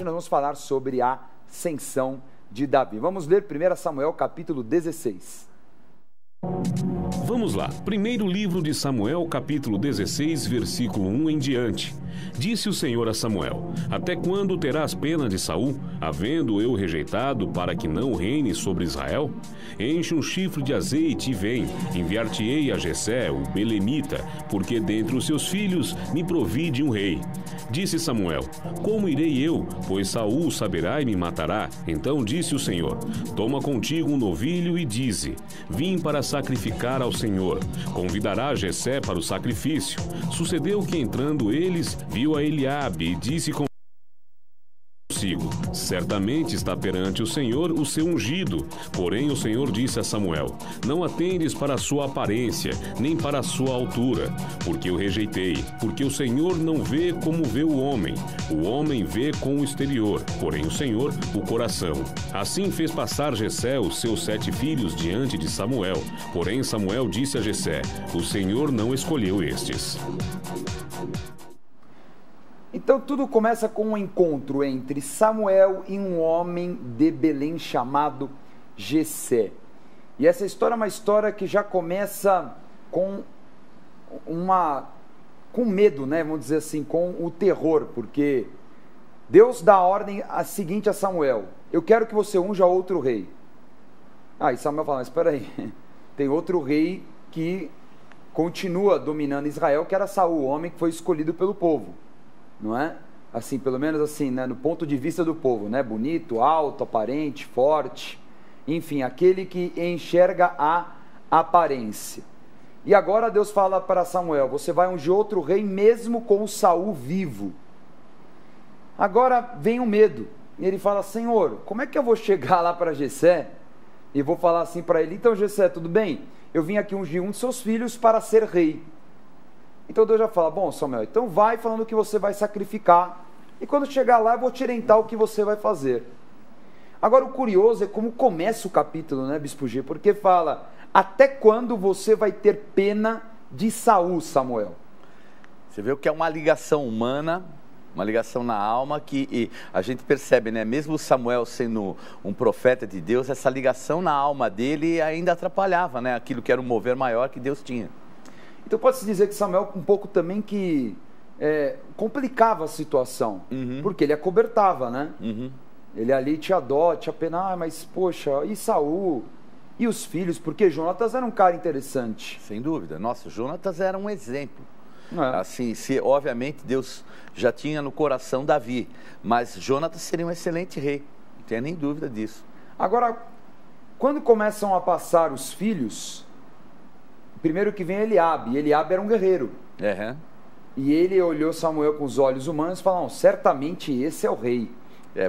nós vamos falar sobre a ascensão de Davi. Vamos ler 1 Samuel capítulo 16. Vamos lá, primeiro livro de Samuel, capítulo 16, versículo 1 em diante. Disse o Senhor a Samuel: até quando terás pena de Saul, havendo eu rejeitado para que não reine sobre Israel? Enche um chifre de azeite e vem, enviar-te-ei a Jessé, o belemita, porque dentre os seus filhos me provide um rei. Disse Samuel: como irei eu, pois Saul saberá e me matará? Então disse o Senhor: toma contigo um novilho e dize: vim para sacrificar ao Senhor. Convidará Jessé para o sacrifício. Sucedeu que entrando eles, viu a Eliabe e disse consigo: certamente está perante o Senhor o seu ungido. Porém o Senhor disse a Samuel: não atendes para a sua aparência, nem para a sua altura, porque eu rejeitei. Porque o Senhor não vê como vê o homem vê com o exterior, porém o Senhor o coração. Assim fez passar Jessé os seus 7 filhos diante de Samuel. Porém Samuel disse a Jessé: o Senhor não escolheu estes. Então tudo começa com um encontro entre Samuel e um homem de Belém chamado Jessé. E essa história é uma história que já começa com medo, né? Vamos dizer assim, com o terror, porque Deus dá a ordem seguinte a Samuel: eu quero que você unja outro rei. E Samuel fala: mas espera aí, tem outro rei que continua dominando Israel, que era Saul, o homem que foi escolhido pelo povo. Não é? Assim, pelo menos assim, né, no ponto de vista do povo, né? Bonito, alto, aparente, forte, enfim, aquele que enxerga a aparência. E agora Deus fala para Samuel: você vai ungir outro rei mesmo com Saul vivo. Agora vem o medo. E ele fala: Senhor, como é que eu vou chegar lá para Jessé e vou falar assim para ele: então Jessé, tudo bem? Eu vim aqui ungir um de seus filhos para ser rei. Então Deus já fala: bom, Samuel, então vai falando que você vai sacrificar, e quando chegar lá eu vou te orientar o que você vai fazer. Agora o curioso é como começa o capítulo, né, Bispo G? Porque fala: até quando você vai ter pena de Saul, Samuel? Você vê o que é uma ligação humana, uma ligação na alma, que a gente percebe, né? Mesmo Samuel sendo um profeta de Deus, essa ligação na alma dele ainda atrapalhava, né? Aquilo que era um mover maior que Deus tinha. Então pode-se dizer que Samuel um pouco também que complicava a situação, porque ele acobertava, né? Ele ali tinha dó, tinha pena: mas poxa, e Saul? E os filhos? Porque Jonatas era um cara interessante. Sem dúvida. Nossa, Jonatas era um exemplo. Assim, obviamente Deus já tinha no coração Davi, mas Jonatas seria um excelente rei, não tenha nem dúvida disso. Agora, quando começam a passar os filhos, primeiro que vem Eliabe. Eliabe era um guerreiro. E ele olhou Samuel com os olhos humanos e falou: não, certamente esse é o rei.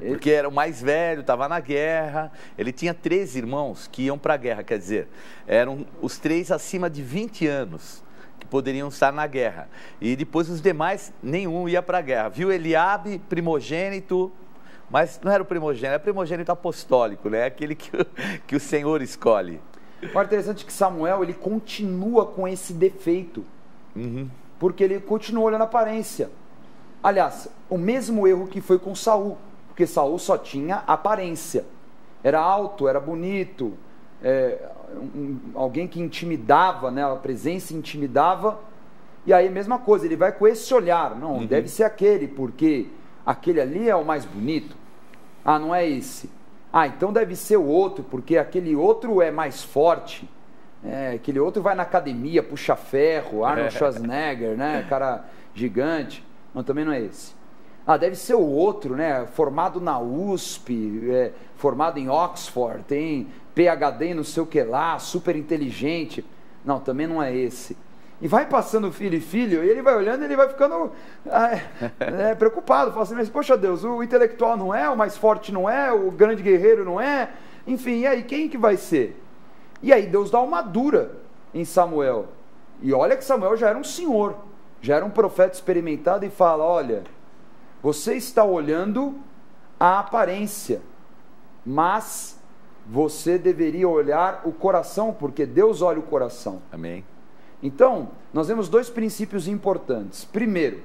Porque era o mais velho, estava na guerra. Ele tinha 3 irmãos que iam para a guerra, quer dizer, eram os 3 acima de 20 anos que poderiam estar na guerra. E depois os demais, nenhum ia para a guerra. Viu Eliabe, primogênito, mas não era o primogênito, era o primogênito apostólico, né? Aquele que o Senhor escolhe. O interessante é que Samuel, ele continua com esse defeito, porque ele continua olhando a aparência. Aliás, o mesmo erro que foi com Saul, porque Saul só tinha aparência. Era alto, era bonito, alguém que intimidava, né? A presença intimidava. E aí a mesma coisa, ele vai com esse olhar: não, deve ser aquele, porque aquele ali é o mais bonito. Não é esse. Então deve ser o outro, porque aquele outro é mais forte. Aquele outro vai na academia, puxa ferro, Arnold Schwarzenegger, né? Cara gigante. Não, também não é esse. Deve ser o outro, né? Formado na USP, formado em Oxford, tem PhD não sei o que lá, super inteligente. Não, também não é esse. E vai passando filho e filho, e ele vai olhando e ele vai ficando preocupado. Fala assim: mas poxa Deus, o intelectual não é, o mais forte não é, o grande guerreiro não é. Enfim, e aí quem que vai ser? E aí Deus dá uma dura em Samuel. E olha que Samuel já era um senhor, já era um profeta experimentado, e fala: olha, você está olhando a aparência, mas você deveria olhar o coração, porque Deus olha o coração. Amém. Então, nós vemos 2 princípios importantes. Primeiro,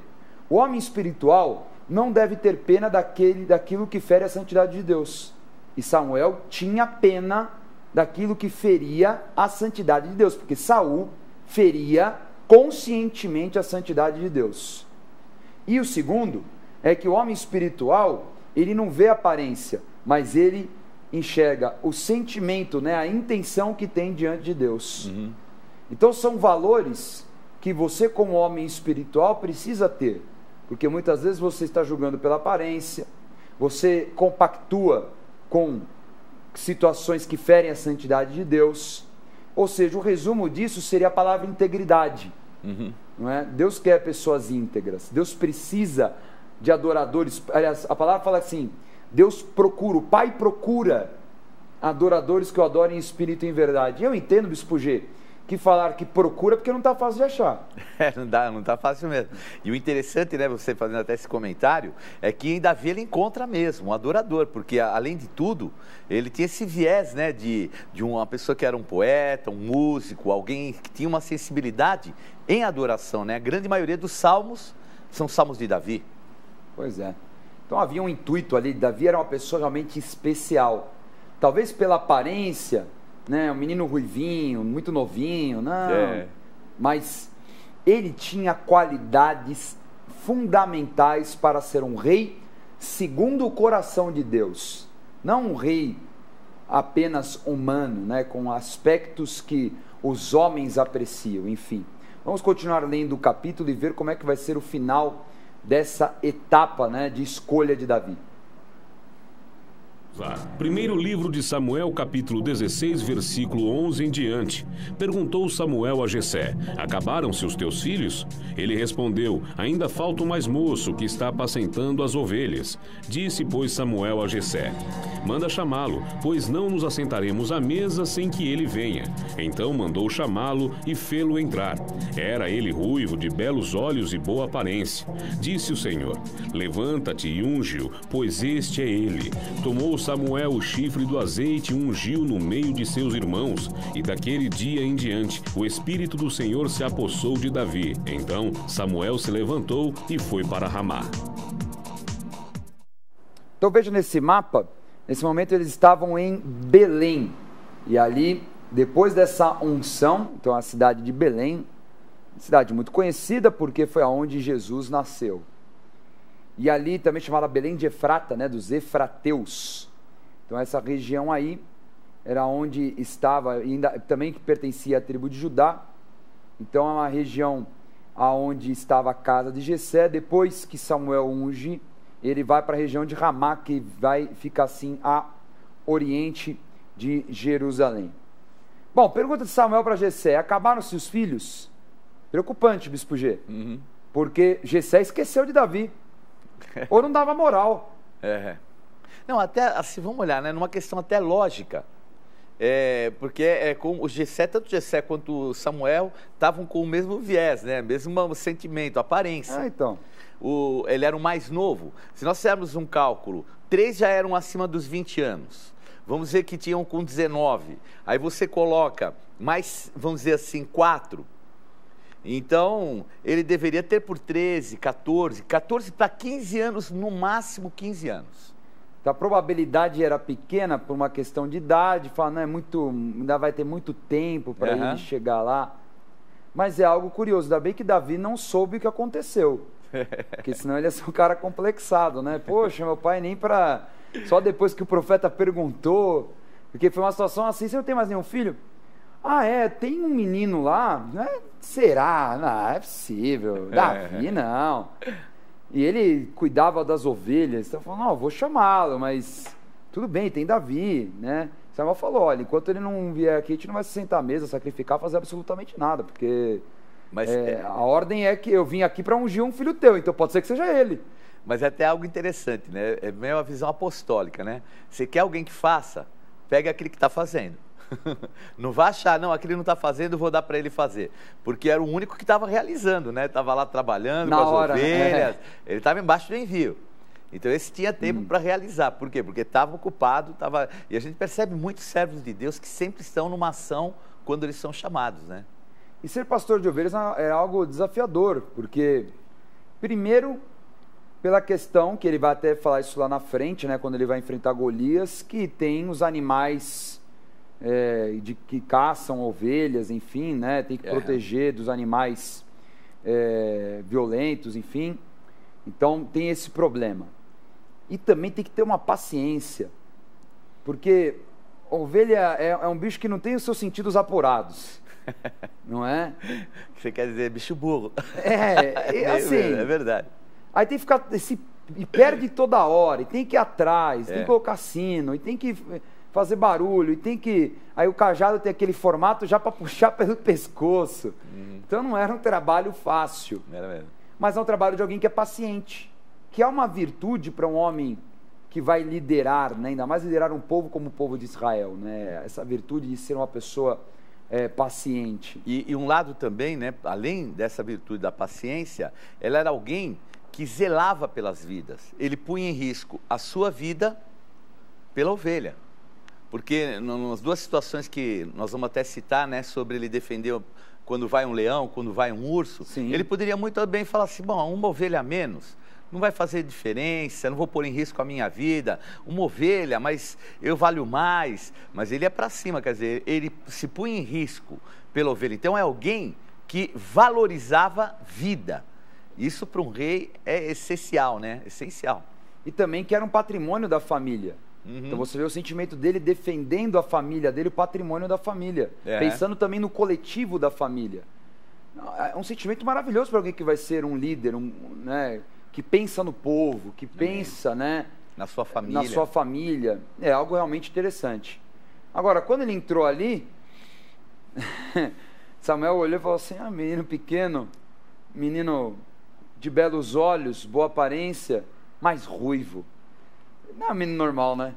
o homem espiritual não deve ter pena daquilo que fere a santidade de Deus. E Samuel tinha pena daquilo que feria a santidade de Deus, porque Saul feria conscientemente a santidade de Deus. E o segundo é que o homem espiritual, ele não vê a aparência, mas ele enxerga o sentimento, né, a intenção que tem diante de Deus. Então são valores que você, como homem espiritual, precisa ter, porque muitas vezes você está julgando pela aparência, você compactua com situações que ferem a santidade de Deus. Ou seja, o resumo disso seria a palavra integridade. Não é? Deus quer pessoas íntegras, Deus precisa de adoradores. Aliás, a palavra fala assim, Deus procura, o Pai procura adoradores que o adorem em espírito e em verdade. Eu entendo, Bispo G, que falar que procura porque não está fácil de achar. Não está fácil mesmo. E o interessante, né, você fazendo até esse comentário, é que em Davi ele encontra mesmo um adorador, porque além de tudo, ele tinha esse viés, né, de uma pessoa que era um poeta, um músico, alguém que tinha uma sensibilidade em adoração, né? A grande maioria dos salmos são salmos de Davi. Pois é. Então havia um intuito ali, Davi era uma pessoa realmente especial. Talvez pela aparência, né, um menino ruivinho, muito novinho, não. Mas ele tinha qualidades fundamentais para ser um rei segundo o coração de Deus. Não um rei apenas humano, né, com aspectos que os homens apreciam, enfim. Vamos continuar lendo o capítulo e ver como é que vai ser o final dessa etapa, né, de escolha de Davi. Primeiro livro de Samuel, capítulo 16, versículo 11 em diante. Perguntou Samuel a Jessé: acabaram-se os teus filhos? Ele respondeu: ainda falta um mais moço que está apacentando as ovelhas. Disse, pois, Samuel a Jessé: manda chamá-lo, pois não nos assentaremos à mesa sem que ele venha. Então mandou chamá-lo e fê-lo entrar. Era ele ruivo, de belos olhos e boa aparência. Disse o Senhor: levanta-te e unge-o, pois este é ele. Tomou Samuel o chifre do azeite e ungiu no meio de seus irmãos, e daquele dia em diante o Espírito do Senhor se apossou de Davi. Então Samuel se levantou e foi para Ramá. Então veja nesse mapa, nesse momento eles estavam em Belém, e ali, depois dessa unção, então a cidade de Belém, cidade muito conhecida porque foi aonde Jesus nasceu. E ali também chamada Belém de Efrata, né, dos Efrateus. Então essa região aí era onde estava, ainda também que pertencia à tribo de Judá. Então é uma região aonde estava a casa de Jessé. Depois que Samuel unge, ele vai para a região de Ramá, que vai ficar assim a oriente de Jerusalém. Bom, pergunta de Samuel para Jessé: acabaram-se os filhos? Preocupante, Bispo G. Porque Jessé esqueceu de Davi. Ou não dava moral. Não, até assim, vamos olhar, né, numa questão até lógica. Porque com o Jessé, tanto Jessé quanto Samuel estavam com o mesmo viés, né, mesmo sentimento, aparência. Então. Ele era o mais novo. Se nós fizermos um cálculo, 3 já eram acima dos 20 anos. Vamos dizer que tinham com 19. Aí você coloca mais, vamos dizer assim, 4. Então, ele deveria ter por 13, 14 para 15 anos, no máximo 15 anos. Então, a probabilidade era pequena por uma questão de idade, falar, não é muito, ainda vai ter muito tempo para ele chegar lá. Mas é algo curioso, ainda bem que Davi não soube o que aconteceu, porque senão ele ia ser um cara complexado, né? Poxa, meu pai nem para... Só depois que o profeta perguntou, porque foi uma situação assim: você não tem mais nenhum filho? Ah, tem um menino lá, né? Será? Não, é possível. Davi, não. E ele cuidava das ovelhas. Então falou: não, vou chamá-lo, mas tudo bem, tem Davi, né? Samuel falou: olha, enquanto ele não vier aqui, a gente não vai se sentar à mesa, sacrificar, fazer absolutamente nada, porque a ordem é que eu vim aqui para ungir um filho teu, então pode ser que seja ele. Mas é até algo interessante, né? É meio uma visão apostólica, né? Você quer alguém que faça, pega aquele que está fazendo. Não vai achar, não, aquele não está fazendo, vou dar para ele fazer. Porque era o único que estava realizando, né? Estava lá trabalhando com as ovelhas, ele estava embaixo do envio. Então esse tinha tempo para realizar. Por quê? Porque estava ocupado, e a gente percebe muitos servos de Deus que sempre estão numa ação quando eles são chamados, né? E ser pastor de ovelhas é algo desafiador, porque primeiro Pela questão, que ele vai até falar isso lá na frente, né, quando ele vai enfrentar Golias, que tem os animais que caçam ovelhas, enfim, né, tem que proteger dos animais violentos, enfim. Então tem esse problema. E também tem que ter uma paciência, porque ovelha é um bicho que não tem os seus sentidos apurados, não é? Você quer dizer bicho burro. Assim... É verdade. Aí tem que ficar... E perde toda hora, e tem que ir atrás, tem que colocar sino, e tem que fazer barulho, e tem que... Aí o cajado tem aquele formato já para puxar pelo pescoço. Então não era um trabalho fácil. Era mesmo. Mas é um trabalho de alguém que é paciente, que é uma virtude para um homem que vai liderar, né? Ainda mais liderar um povo como o povo de Israel, né? Essa virtude de ser uma pessoa paciente. E um lado também, né? Além dessa virtude da paciência, ela era alguém que zelava pelas vidas. Ele punha em risco a sua vida pela ovelha. Porque nas duas situações que nós vamos até citar, né, sobre ele defender quando vai um leão, quando vai um urso, Sim. Ele poderia muito bem falar assim, bom, uma ovelha a menos não vai fazer diferença, não vou pôr em risco a minha vida, uma ovelha, mas eu valho mais. Mas ele é para cima, quer dizer, ele se punha em risco pela ovelha. Então é alguém que valorizava vida. Isso para um rei é essencial, né? Essencial. E também que era um patrimônio da família. Então você vê o sentimento dele defendendo a família dele, o patrimônio da família. Pensando também no coletivo da família. É um sentimento maravilhoso para alguém que vai ser um líder, né, que pensa no povo, que pensa, né, na sua família. Na sua família. É algo realmente interessante. Agora, quando ele entrou ali, Samuel olhou e falou assim, menino pequeno, menino de belos olhos, boa aparência, mas ruivo. Não é um menino normal, né?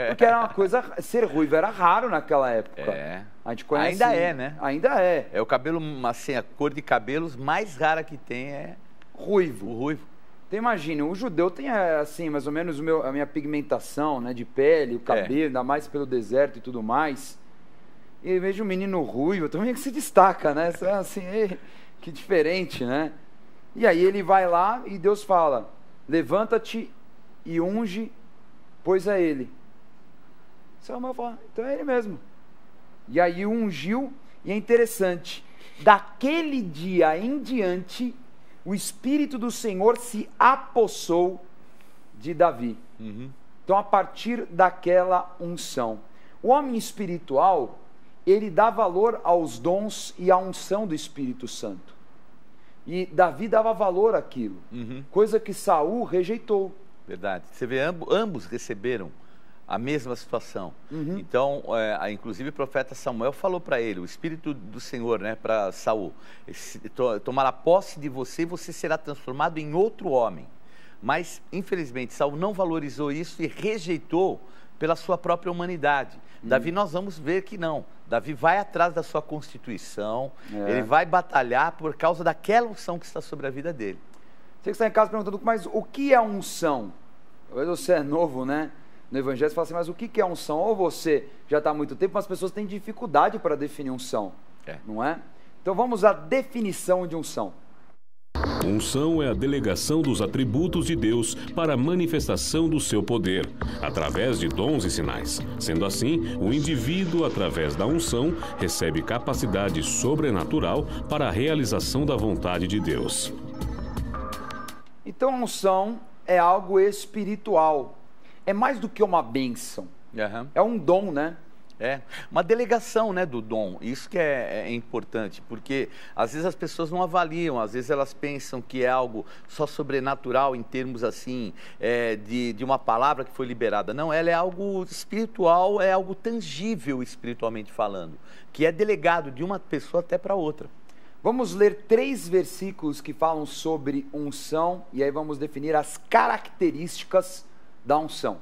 Porque era uma coisa... Ser ruivo era raro naquela época. A gente conhece... Ainda é, né? Ainda é. É o cabelo, assim, a cor de cabelos mais rara que tem é... ruivo. O ruivo. Então imagina, o judeu tem, assim, mais ou menos a minha pigmentação, né? De pele, o cabelo, ainda mais pelo deserto e tudo mais. E eu vejo um menino ruivo, também que se destaca, né? Assim, que diferente, né? E aí ele vai lá e Deus fala, levanta-te e unge, pois é ele. Samuel fala, então é ele mesmo. E aí ungiu, e é interessante, daquele dia em diante, o Espírito do Senhor se apossou de Davi. Então a partir daquela unção. O homem espiritual, ele dá valor aos dons e à unção do Espírito Santo. E Davi dava valor àquilo, coisa que Saul rejeitou. Verdade. Você vê, ambos receberam a mesma situação. Então, inclusive o profeta Samuel falou para ele, o Espírito do Senhor, né, para Saul, tomará posse de você e você será transformado em outro homem. Mas, infelizmente, Saul não valorizou isso e rejeitou pela sua própria humanidade. Davi, nós vamos ver que não. Davi vai atrás da sua constituição, ele vai batalhar por causa daquela unção que está sobre a vida dele. Você que está em casa perguntando, mas o que é unção? Talvez você é novo, né? No Evangelho você fala assim, mas o que é unção? Ou você já está há muito tempo, mas as pessoas têm dificuldade para definir unção, não é? Então vamos à definição de unção. Unção é a delegação dos atributos de Deus para a manifestação do seu poder, através de dons e sinais. Sendo assim, o indivíduo, através da unção, recebe capacidade sobrenatural para a realização da vontade de Deus. Então a unção é algo espiritual. É mais do que uma bênção. É um dom, né? É uma delegação, né, do dom. Isso que é importante, porque às vezes as pessoas não avaliam, às vezes elas pensam que é algo só sobrenatural em termos assim, de uma palavra que foi liberada. Não, ela é algo espiritual, é algo tangível espiritualmente falando, que é delegado de uma pessoa até para outra. Vamos ler 3 versículos que falam sobre unção e aí vamos definir as características da unção.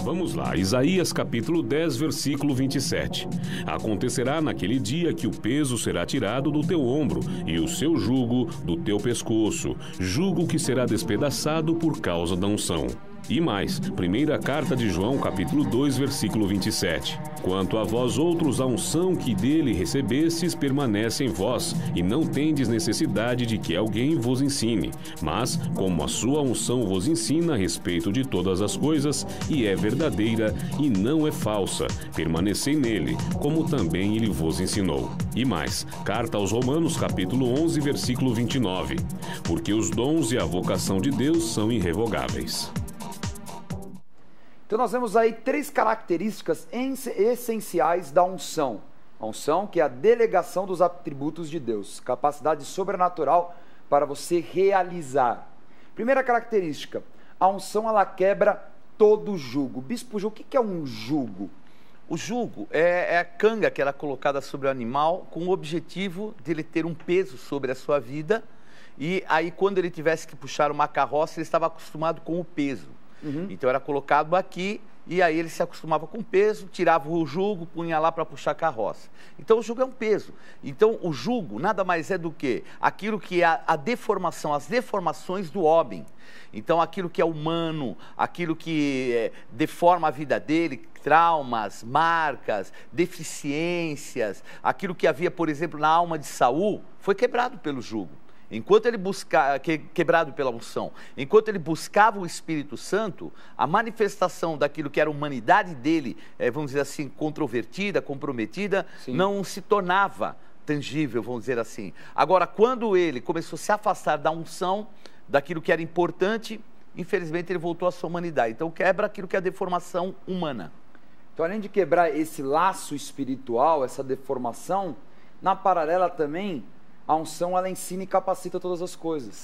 Vamos lá, Isaías capítulo 10, versículo 27. Acontecerá naquele dia que o peso será tirado do teu ombro e o seu jugo do teu pescoço, jugo que será despedaçado por causa da unção. E mais, primeira carta de João, capítulo 2, versículo 27. Quanto a vós outros, a unção que dele recebestes permanece em vós, e não tendes necessidade de que alguém vos ensine. Mas, como a sua unção vos ensina a respeito de todas as coisas, e é verdadeira e não é falsa, permanecei nele, como também ele vos ensinou. E mais, carta aos Romanos, capítulo 11, versículo 29. Porque os dons e a vocação de Deus são irrevogáveis. Então nós vemos aí 3 características essenciais da unção. A unção, que é a delegação dos atributos de Deus, capacidade sobrenatural para você realizar. Primeira característica, a unção ela quebra todo jugo. Bispo Ju, o que é um jugo? O jugo é a canga que era colocada sobre o animal com o objetivo de ele ter um peso sobre a sua vida, e aí quando ele tivesse que puxar uma carroça, ele estava acostumado com o peso. Então era colocado aqui, e aí ele se acostumava com o peso, tirava o jugo, punha lá para puxar a carroça. Então o jugo é um peso. Então o jugo nada mais é do que aquilo que é a deformação, as deformações do homem. Então aquilo que é humano, aquilo que deforma a vida dele, traumas, marcas, deficiências, aquilo que havia, por exemplo, na alma de Saul, foi quebrado pelo jugo. Enquanto ele buscava, quebrado pela unção, enquanto ele buscava o Espírito Santo, a manifestação daquilo que era a humanidade dele, vamos dizer assim, controvertida, comprometida, Sim. não se tornava tangível, vamos dizer assim. Agora, quando ele começou a se afastar da unção, daquilo que era importante, infelizmente ele voltou à sua humanidade. Então quebra aquilo que é a deformação humana. Então, além de quebrar esse laço espiritual, essa deformação, na paralela também, a unção, ela ensina e capacita todas as coisas.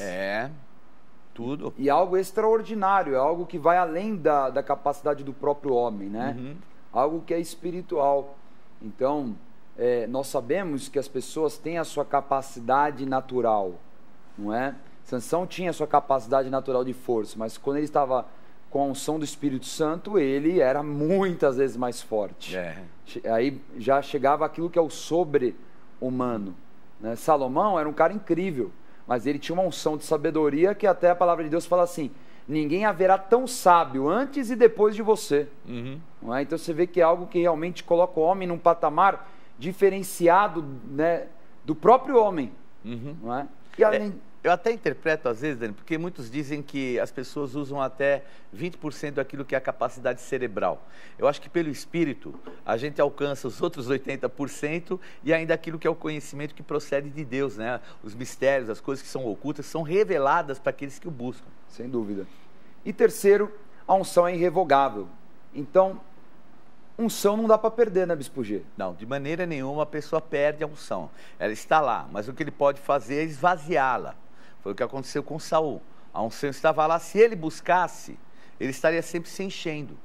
Tudo. E algo extraordinário, é algo que vai além da capacidade do próprio homem, né? Algo que é espiritual. Então, nós sabemos que as pessoas têm a sua capacidade natural, não é? Sansão tinha a sua capacidade natural de força, mas quando ele estava com a unção do Espírito Santo, ele era muitas vezes mais forte. Aí já chegava aquilo que é o sobre-humano. Né? Salomão era um cara incrível, mas ele tinha uma unção de sabedoria que até a palavra de Deus fala assim: ninguém haverá tão sábio antes e depois de você. Não é? Então você vê que é algo que realmente coloca o homem num patamar diferenciado, né, do próprio homem. Não é? E além... Eu até interpreto às vezes, Dani, porque muitos dizem que as pessoas usam até 20% daquilo que é a capacidade cerebral. Eu acho que pelo Espírito a gente alcança os outros 80% e ainda aquilo que é o conhecimento que procede de Deus, né? Os mistérios, as coisas que são ocultas, são reveladas para aqueles que o buscam. Sem dúvida. E terceiro, a unção é irrevogável. Então, unção não dá para perder, né, Bispo G? Não, de maneira nenhuma a pessoa perde a unção. Ela está lá, mas o que ele pode fazer é esvaziá-la. Foi o que aconteceu com Saul. A unção estava lá, se ele buscasse, ele estaria sempre se enchendo.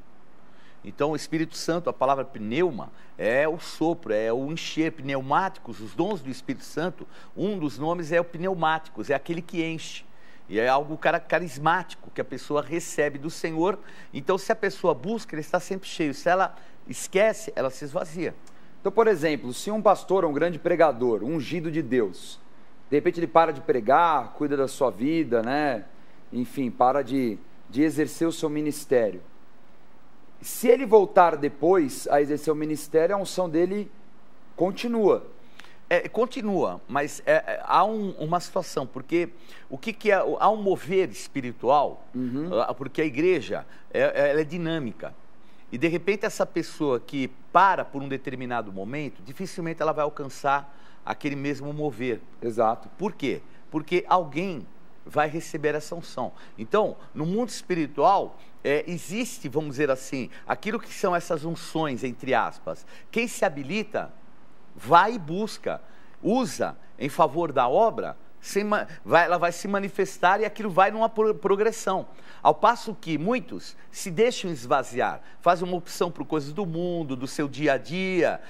Então o Espírito Santo, a palavra pneuma, é o sopro, é o encher, pneumáticos, os dons do Espírito Santo, um dos nomes é o pneumáticos, é aquele que enche. E é algo carismático que a pessoa recebe do Senhor. Então se a pessoa busca, ele está sempre cheio. Se ela esquece, ela se esvazia. Então, por exemplo, se um pastor, um grande pregador, ungido de Deus, de repente ele para de pregar, cuida da sua vida, né? Enfim, para de exercer o seu ministério. Se ele voltar depois a exercer o ministério, a unção dele continua. Continua, mas há uma situação, porque o que é? Há um mover espiritual, porque a igreja ela é dinâmica. E de repente essa pessoa que para por um determinado momento, dificilmente ela vai alcançar aquele mesmo mover. Exato. Por quê? Porque alguém vai receber essa unção. Então, no mundo espiritual, existe, vamos dizer assim, aquilo que são essas unções, entre aspas. Quem se vai e busca, usa em favor da obra, ela vai se manifestar e aquilo vai numa progressão. Ao passo que muitos se deixam esvaziar, fazem uma opção por coisas do mundo, do seu dia a dia,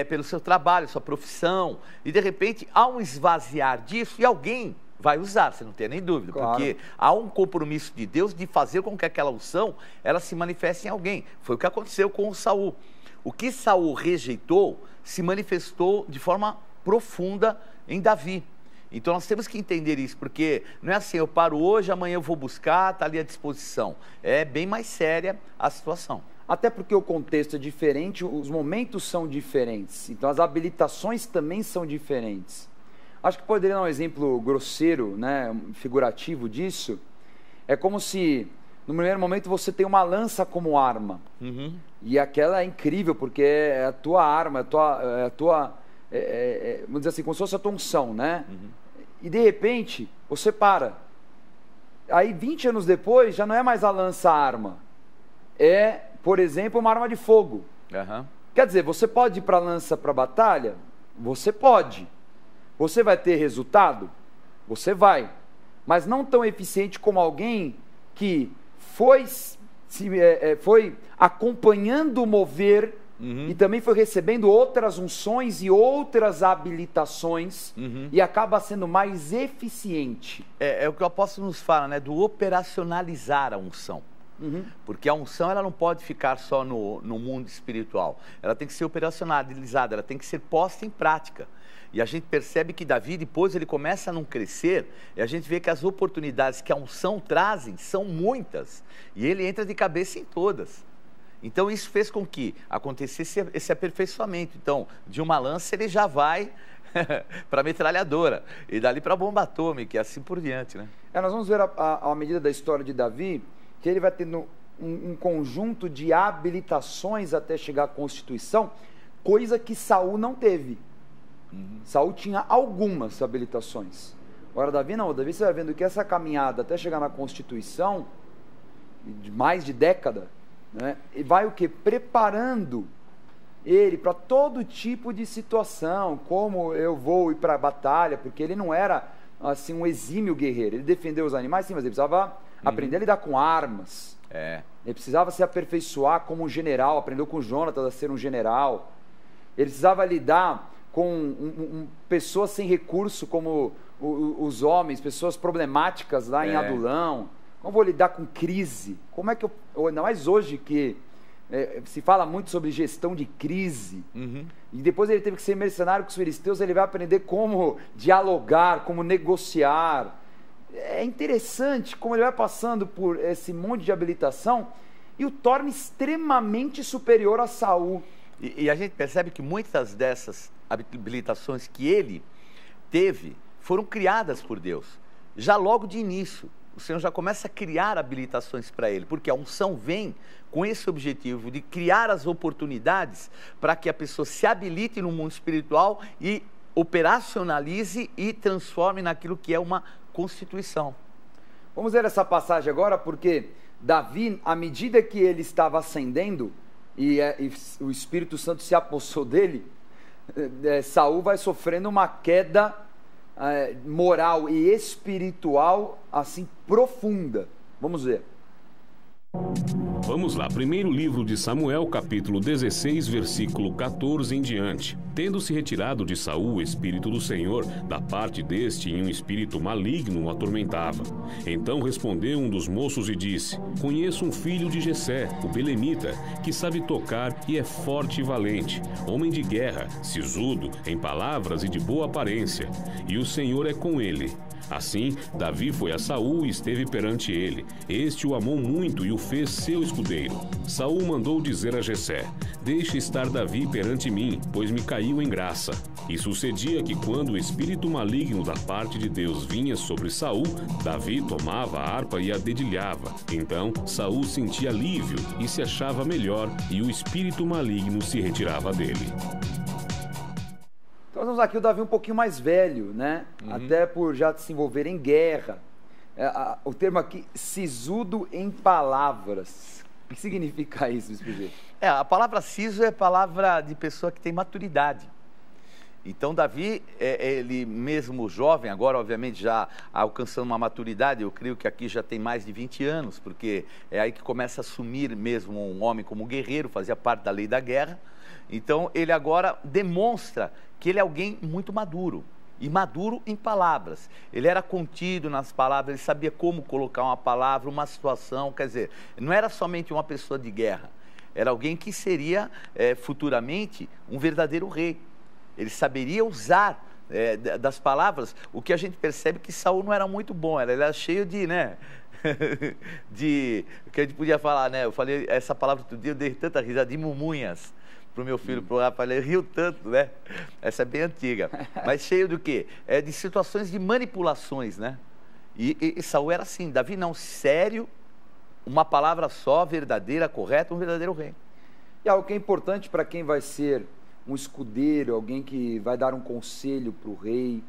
pelo seu trabalho, sua profissão, e de repente há um esvaziar disso e alguém vai usar, você não tem nem dúvida, claro. Porque há um compromisso de Deus de fazer com que aquela unção, ela se manifeste em alguém. Foi o que aconteceu com o Saul. O que Saul rejeitou se manifestou de forma profunda em Davi. Então nós temos que entender isso, porque não é assim, eu paro hoje, amanhã eu vou buscar, está ali à disposição. É bem mais séria a situação. Até porque o contexto é diferente, os momentos são diferentes, então as habilitações também são diferentes. Acho que poderia dar um exemplo grosseiro, né, figurativo disso. É como se, no primeiro momento, você tem uma lança como arma. E aquela é incrível, porque é a tua arma, vamos dizer assim, como se fosse a tua unção, né? E de repente, você para. Aí, 20 anos depois, já não é mais a lança-arma. É, por exemplo, uma arma de fogo. Quer dizer, você pode ir para a lança para a batalha? Você pode. Você vai ter resultado? Você vai. Mas não tão eficiente como alguém que foi acompanhando o mover e também foi recebendo outras unções e outras habilitações e acaba sendo mais eficiente. É o que o apóstolo nos fala, né? Do operacionalizar a unção. Porque a unção ela não pode ficar só no mundo espiritual. Ela tem que ser operacionalizada, ela tem que ser posta em prática. E a gente percebe que Davi, depois ele começa a não crescer, e a gente vê que as oportunidades que a unção trazem são muitas. E ele entra de cabeça em todas. Então isso fez com que acontecesse esse aperfeiçoamento. Então, de uma lança ele já vai para a metralhadora, e dali para a bomba atômica, e assim por diante, né? Nós vamos ver à medida da história de Davi, que ele vai tendo um conjunto de habilitações até chegar à Constituição, coisa que Saul não teve. Saul tinha algumas habilitações. Agora Davi não, Davi você vai vendo que essa caminhada até chegar na Constituição, de mais de década, né, e vai o quê? Preparando ele para todo tipo de situação, como eu vou ir para a batalha, porque ele não era assim um exímio guerreiro, ele defendeu os animais sim, mas ele precisava aprender a lidar com armas, ele precisava se aperfeiçoar como um general, aprendeu com Jonatas a ser um general, ele precisava lidar com pessoas sem recurso como os homens, pessoas problemáticas lá em Adulão. Como vou lidar com crise? Como é que ainda mais hoje que se fala muito sobre gestão de crise, e depois ele teve que ser mercenário com os filisteus, ele vai aprender como dialogar, como negociar. É interessante como ele vai passando por esse monte de habilitação e o torna extremamente superior a Saul. E a gente percebe que muitas dessas habilitações que ele teve foram criadas por Deus. Já logo de início, o Senhor já começa a criar habilitações para ele, porque a unção vem com esse objetivo de criar as oportunidades para que a pessoa se habilite no mundo espiritual e operacionalize e transforme naquilo que é uma constituição. Vamos ver essa passagem agora, porque Davi, à medida que ele estava ascendendo e o Espírito Santo se apossou dele, Saul vai sofrendo uma queda moral e espiritual assim profunda. Vamos ver. Vamos lá, primeiro livro de Samuel, capítulo 16, versículo 14 em diante. Tendo-se retirado de Saul o espírito do Senhor, da parte deste em um espírito maligno o atormentava. Então respondeu um dos moços e disse: Conheço um filho de Jessé, o belemita, que sabe tocar e é forte e valente, homem de guerra, sisudo, em palavras e de boa aparência, e o Senhor é com ele. Assim, Davi foi a Saul e esteve perante ele. Este o amou muito e o fez seu escudeiro. Saul mandou dizer a Jessé: Deixe estar Davi perante mim, pois me caiu em graça. E sucedia que quando o espírito maligno da parte de Deus vinha sobre Saul, Davi tomava a harpa e a dedilhava. Então Saul sentia alívio e se achava melhor, e o espírito maligno se retirava dele. Nós vemos aqui o Davi um pouquinho mais velho, né? Até por já se envolver em guerra. O termo aqui, sisudo em palavras. O que significa isso, Bispo? A palavra siso é palavra de pessoa que tem maturidade. Então Davi, ele mesmo jovem, agora obviamente já alcançando uma maturidade, eu creio que aqui já tem mais de 20 anos, porque é aí que começa a assumir mesmo um homem como guerreiro, fazia parte da lei da guerra. Então ele agora demonstra que ele é alguém muito maduro, e maduro em palavras. Ele era contido nas palavras, ele sabia como colocar uma palavra, uma situação, quer dizer, não era somente uma pessoa de guerra, era alguém que seria futuramente um verdadeiro rei. Ele saberia usar das palavras, o que a gente percebe que Saul não era muito bom, ele era cheio de, né? de que a gente podia falar, né? Eu falei essa palavra outro dia, eu dei tanta risada, de mumunhas pro meu filho, pro rapaz, ele riu tanto, né? Essa é bem antiga. Mas cheio do quê? De situações de manipulações, né? E Saul era assim, Davi não, sério, uma palavra só, verdadeira, correta, um verdadeiro rei. E algo que é importante para quem vai ser um escudeiro, alguém que vai dar um conselho para o rei.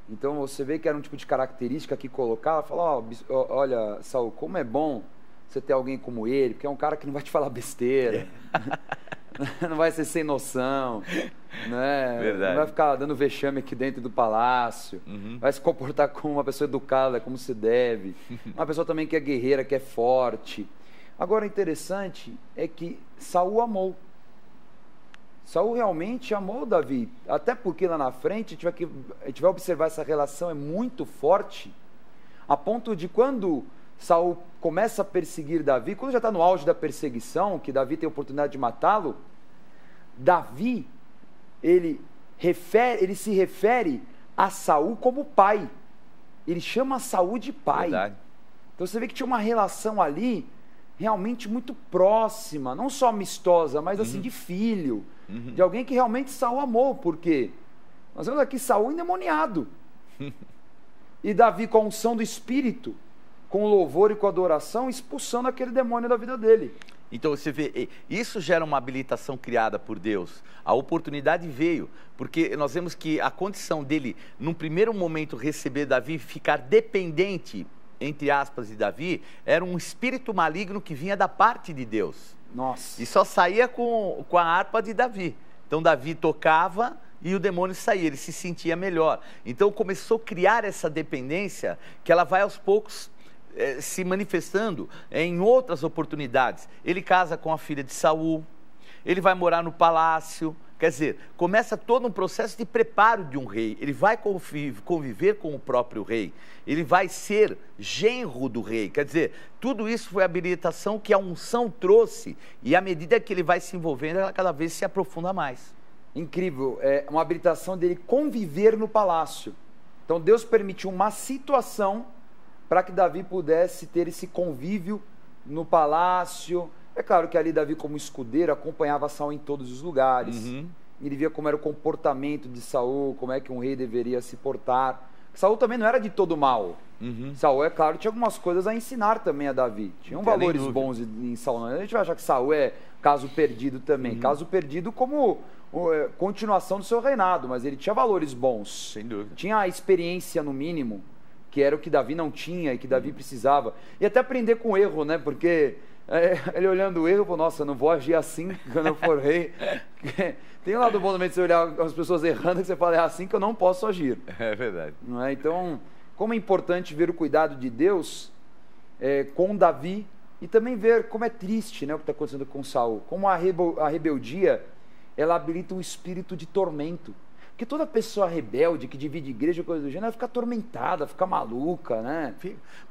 Então você vê que era um tipo de característica que colocava, fala, olha, Saul, como é bom você ter alguém como ele, porque é um cara que não vai te falar besteira, não vai ser sem noção, né? Verdade. Não vai ficar dando vexame aqui dentro do palácio, vai se comportar como uma pessoa educada, como se deve, uma pessoa também que é guerreira, que é forte. Agora, o interessante é que Saul amou. Saul realmente amou Davi, até porque lá na frente a gente vai observar essa relação é muito forte, a ponto de quando Saul começa a perseguir Davi, quando já está no auge da perseguição, que Davi tem a oportunidade de matá-lo, Davi, ele se refere a Saul como pai, ele chama Saul de pai. Verdade. Então você vê que tinha uma relação ali realmente muito próxima, não só amistosa, mas assim de filho, de alguém que realmente Saul amou, porque nós vemos aqui Saul endemoniado, e Davi com a unção do Espírito, com louvor e com adoração, expulsando aquele demônio da vida dele. Então você vê, isso gera uma habilitação criada por Deus, a oportunidade veio, porque nós vemos que a condição dele, num primeiro momento, receber Davi, ficar dependente, entre aspas, de Davi, era um espírito maligno que vinha da parte de Deus. Nossa. E só saía com a harpa de Davi. Então Davi tocava e o demônio saía, ele se sentia melhor. Então começou a criar essa dependência que ela vai aos poucos se manifestando em outras oportunidades. Ele casa com a filha de Saul, ele vai morar no palácio. Quer dizer, começa todo um processo de preparo de um rei. Ele vai conviver com o próprio rei. Ele vai ser genro do rei. Quer dizer, tudo isso foi a habilitação que a unção trouxe. E à medida que ele vai se envolvendo, ela cada vez se aprofunda mais. Incrível. É uma habilitação dele conviver no palácio. Então Deus permitiu uma situação para que Davi pudesse ter esse convívio no palácio. É claro que ali Davi, como escudeiro, acompanhava Saul em todos os lugares. Ele via como era o comportamento de Saul, como é que um rei deveria se portar. Saul também não era de todo mal. Saul, é claro, tinha algumas coisas a ensinar também a Davi. Tinham valores bons em Saul. A gente vai achar que Saul é caso perdido também. Caso perdido como continuação do seu reinado, mas ele tinha valores bons. Sem dúvida. Tinha a experiência, no mínimo, que era o que Davi não tinha e que Davi precisava. E até aprender com o erro, né? Porque ele olhando o erro, falou, nossa, eu não vou agir assim quando eu for rei. Tem um lado bom também de você olhar as pessoas errando, que você fala, é assim que eu não posso agir. É verdade. Não é? Então, como é importante ver o cuidado de Deus com Davi e também ver como é triste, né, o que está acontecendo com Saul. Como a rebeldia, ela habilita um espírito de tormento. Porque toda pessoa rebelde que divide igreja, coisa do gênero, ela fica atormentada, fica maluca, né?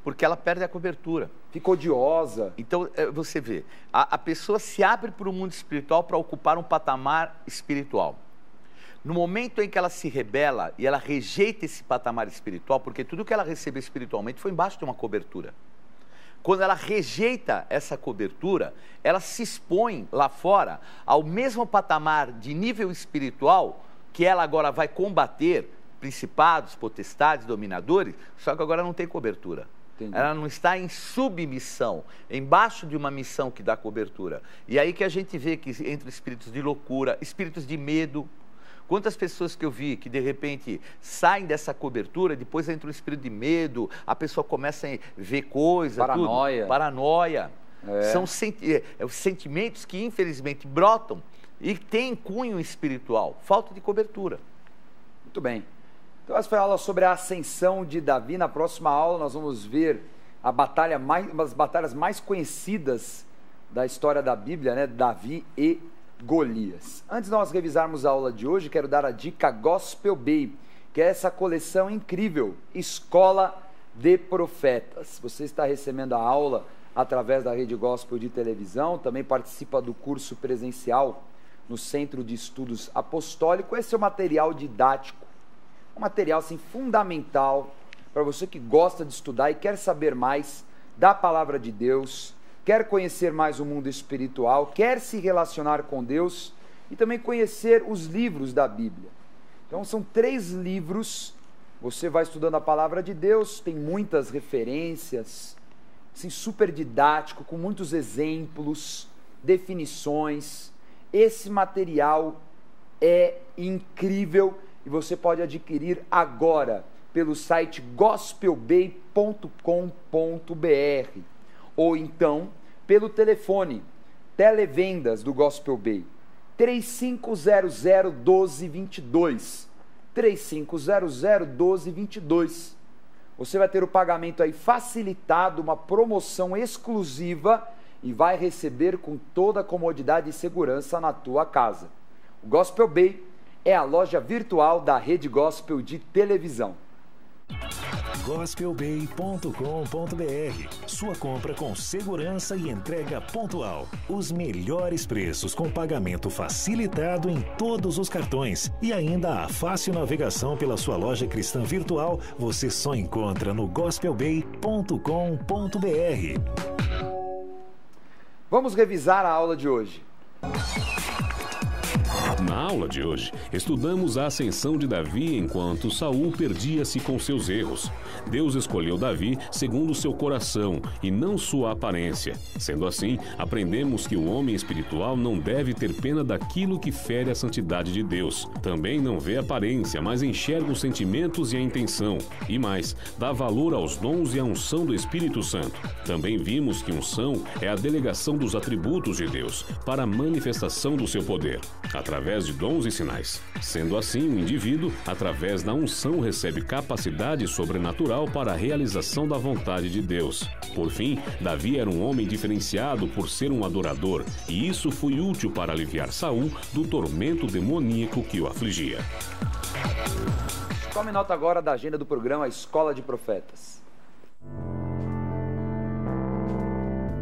Porque ela perde a cobertura. Fica odiosa. Então, você vê, a pessoa se abre para o mundo espiritual para ocupar um patamar espiritual. No momento em que ela se rebela e ela rejeita esse patamar espiritual, porque tudo que ela recebeu espiritualmente foi embaixo de uma cobertura. Quando ela rejeita essa cobertura, ela se expõe lá fora ao mesmo patamar de nível espiritual que ela agora vai combater principados, potestades, dominadores, só que agora não tem cobertura. Entendi. Ela não está em submissão, embaixo de uma missão que dá cobertura. E aí que a gente vê que entre espíritos de loucura, espíritos de medo. Quantas pessoas que eu vi que de repente saem dessa cobertura, depois entra um espírito de medo, a pessoa começa a ver coisas, paranoia. São sentimentos que infelizmente brotam e tem cunho espiritual, falta de cobertura. Muito bem. Então essa foi a aula sobre a ascensão de Davi. Na próxima aula nós vamos ver uma das batalhas mais conhecidas da história da Bíblia, né? Davi e Golias. Antes de nós revisarmos a aula de hoje, quero dar a dica Gospel Bay, que é essa coleção incrível, Escola de Profetas. Você está recebendo a aula através da Rede Gospel de televisão, também participa do curso presencial no Centro de Estudos Apostólico. Esse é o material didático Um material assim, fundamental para você que gosta de estudar e quer saber mais da palavra de Deus, quer conhecer mais o mundo espiritual, quer se relacionar com Deus e também conhecer os livros da Bíblia. Então são 3 livros, você vai estudando a palavra de Deus, tem muitas referências, assim, super didático, com muitos exemplos, definições. Esse material é incrível e você pode adquirir agora pelo site gospelbay.com.br ou então pelo telefone televendas do Gospel Bay 3500-1222 3500-1222. Você vai ter o pagamento aí facilitado, uma promoção exclusiva e vai receber com toda a comodidade e segurança na tua casa. O Gospel Bay é a loja virtual da Rede Gospel de televisão. gospelbay.com.br. Sua compra com segurança e entrega pontual. Os melhores preços com pagamento facilitado em todos os cartões. E ainda a fácil navegação pela sua loja cristã virtual você só encontra no gospelbay.com.br. Vamos revisar a aula de hoje. Na aula de hoje, estudamos a ascensão de Davi enquanto Saul perdia-se com seus erros. Deus escolheu Davi segundo seu coração e não sua aparência. Sendo assim, aprendemos que o homem espiritual não deve ter pena daquilo que fere a santidade de Deus. Também não vê aparência, mas enxerga os sentimentos e a intenção. E mais, dá valor aos dons e à unção do Espírito Santo. Também vimos que unção é a delegação dos atributos de Deus para a manifestação do seu poder, através de dons e sinais. Sendo assim, o indivíduo, através da unção, recebe capacidade sobrenatural para a realização da vontade de Deus. Por fim, Davi era um homem diferenciado por ser um adorador, e isso foi útil para aliviar Saul do tormento demoníaco que o afligia. Tome nota agora da agenda do programa Escola de Profetas.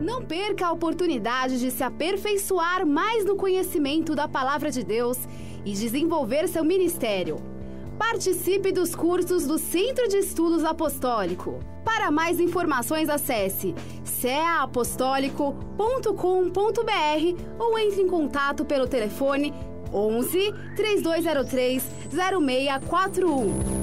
Não perca a oportunidade de se aperfeiçoar mais no conhecimento da Palavra de Deus e desenvolver seu ministério. Participe dos cursos do Centro de Estudos Apostólico. Para mais informações, acesse ceaapostólico.com.br ou entre em contato pelo telefone 11 3203 0641.